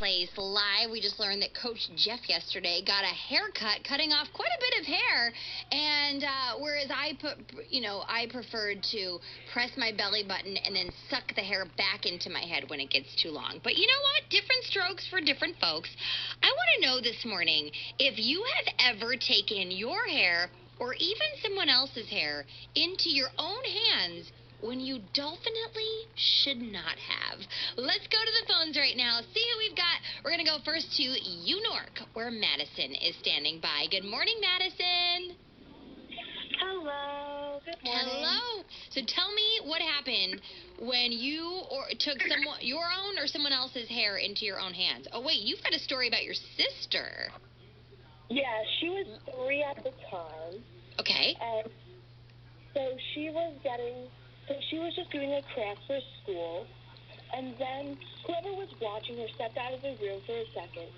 Place live. We just learned that Coach Jeff yesterday got a haircut, cutting off quite a bit of hair. And whereas I preferred to press my belly button and then suck the hair back into my head when it gets too long. But you know what? Different strokes for different folks. I want to know this morning if you have ever taken your hair or even someone else's hair into your own hands when you definitely should not have. Let's go to the phones right now, see who we've got. We're going to go first to Newark, where Madison is standing by. Good morning, Madison. Hello. Good morning. Hello. So tell me what happened when you took your own or someone else's hair into your own hands. Oh, wait, you've got a story about your sister. Yeah, she was 3 at the time. Okay. And so she was just doing a craft for school, and then whoever was watching her stepped out of the room for a second.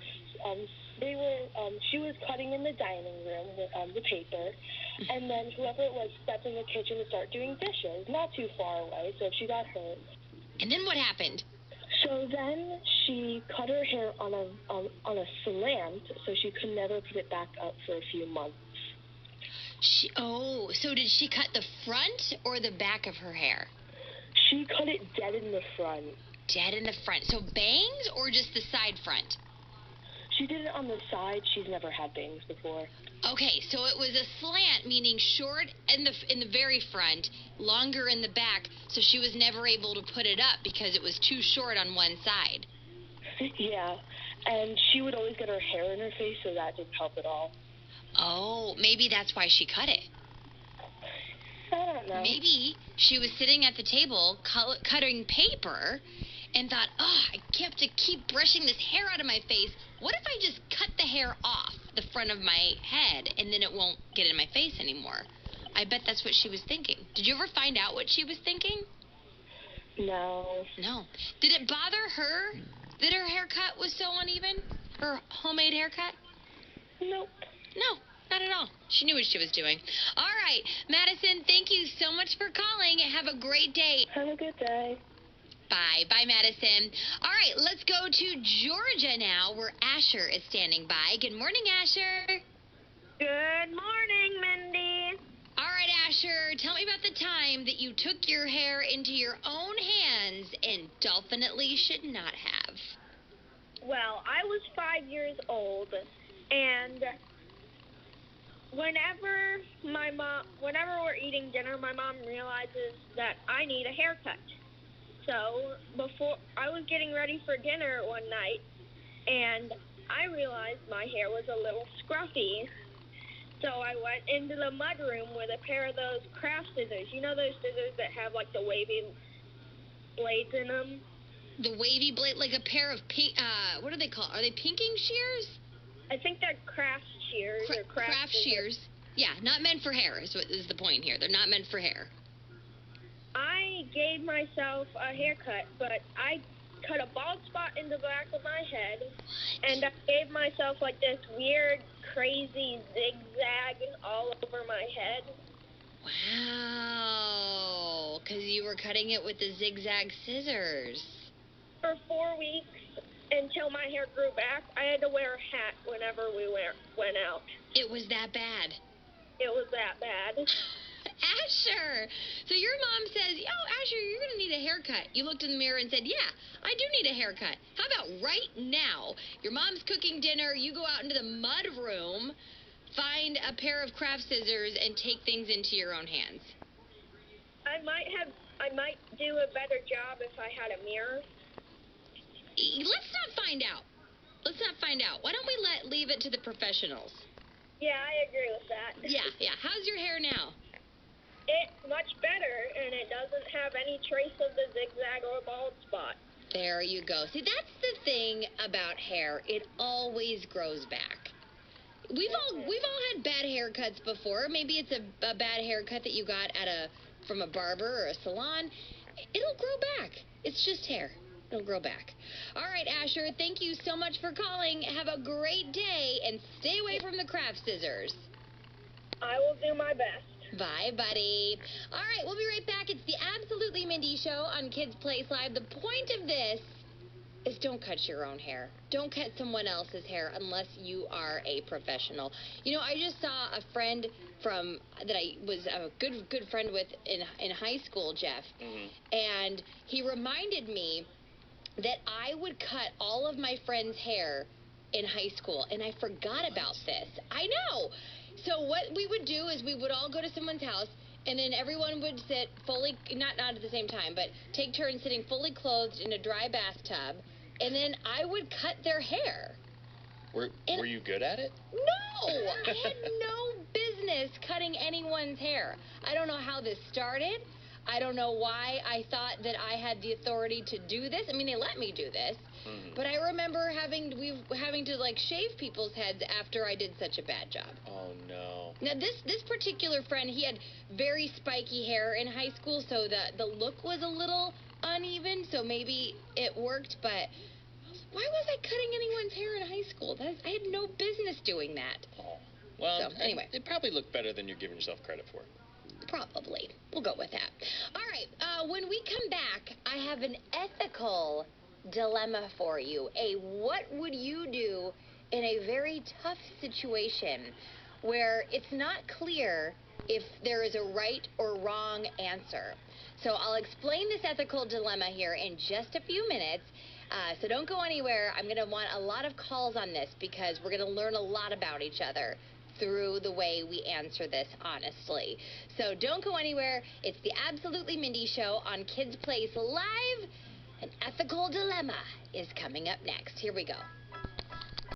She was cutting in the dining room with the paper, and then whoever it was stepped in the kitchen to start doing dishes, not too far away, so she got hurt. And then what happened? So then she cut her hair on a slant, so she could never put it back up for a few months. So did she cut the front or the back of her hair? She cut it dead in the front. Dead in the front. So bangs or just the side front? She did it on the side. She's never had bangs before. Okay, so it was a slant, meaning short in the very front, longer in the back, so she was never able to put it up because it was too short on one side. Yeah, and she would always get her hair in her face, so that didn't help at all. Oh, maybe that's why she cut it. I don't know. Maybe she was sitting at the table cutting paper and thought, I have to keep brushing this hair out of my face. What if I just cut the hair off the front of my head and then it won't get in my face anymore? I bet that's what she was thinking. Did you ever find out what she was thinking? No. No. Did it bother her that her haircut was so uneven? Her homemade haircut? Nope. No, not at all. She knew what she was doing. All right, Madison, thank you so much for calling. Have a great day. Have a good day. Bye. Bye, Madison. All right, let's go to Georgia now, where Asher is standing by. Good morning, Asher. Good morning, Mindy. All right, Asher, tell me about the time that you took your hair into your own hands and definitely should not have. Well, I was 5 years old, and whenever we're eating dinner, my mom realizes that I need a haircut. So before I was getting ready for dinner one night, and I realized my hair was a little scruffy. So I went into the mudroom with a pair of those craft scissors. You know those scissors that have like the wavy blades in them? The wavy blade, like a pair of what are they called? Are they pinking shears? I think they're craft shears or craft shears. Yeah, not meant for hair is the point here. They're not meant for hair. I gave myself a haircut, but I cut a bald spot in the back of my head, and I gave myself like this weird, crazy zigzag all over my head. Wow, because you were cutting it with the zigzag scissors. For 4 weeks, until my hair grew back, I had to wear a hat whenever we went out. It was that bad? It was that bad. Asher! So your mom says, Asher, you're going to need a haircut. You looked in the mirror and said, yeah, I do need a haircut. How about right now? Your mom's cooking dinner, you go out into the mud room, find a pair of craft scissors, and take things into your own hands. I might do a better job if I had a mirror. Let's not find out. Why don't we leave it to the professionals? Yeah, I agree with that. Yeah. How's your hair now? It's much better, and it doesn't have any trace of the zigzag or bald spot. There you go. See, that's the thing about hair. It always grows back. We've all had bad haircuts before. Maybe it's a bad haircut that you got from a barber or a salon. It'll grow back. It's just hair. It'll grow back. All right, Asher, thank you so much for calling. Have a great day, and stay away from the craft scissors. I will do my best. Bye, buddy. All right, we'll be right back. It's the Absolutely Mindy Show on Kids Place Live. The point of this is don't cut your own hair. Don't cut someone else's hair unless you are a professional. You know, I just saw a friend that I was a good friend with in high school, Jeff, and he reminded me that I would cut all of my friends' hair in high school, and I forgot about this. I know. So what we would do is we would all go to someone's house, and then everyone would sit fully, not at the same time, but take turns sitting fully clothed in a dry bathtub, and then I would cut their hair. Were you good at it? No! I had no business cutting anyone's hair. I don't know how this started. I don't know why I thought that I had the authority to do this. I mean, they let me do this. But I remember having to like shave people's heads after I did such a bad job. Oh no. Now this particular friend, he had very spiky hair in high school, so the look was a little uneven, so maybe it worked, but why was I cutting anyone's hair in high school? I had no business doing that. Oh. Well, so, anyway. It probably looked better than you're giving yourself credit for. Probably. We'll go with that. All right. When we come back, I have an ethical dilemma for you. What would you do in a very tough situation where it's not clear if there is a right or wrong answer? So I'll explain this ethical dilemma here in just a few minutes. So don't go anywhere. I'm going to want a lot of calls on this because we're going to learn a lot about each other through the way we answer this honestly. So don't go anywhere. It's the Absolutely Mindy Show on Kids Place Live. An ethical dilemma is coming up next. Here we go.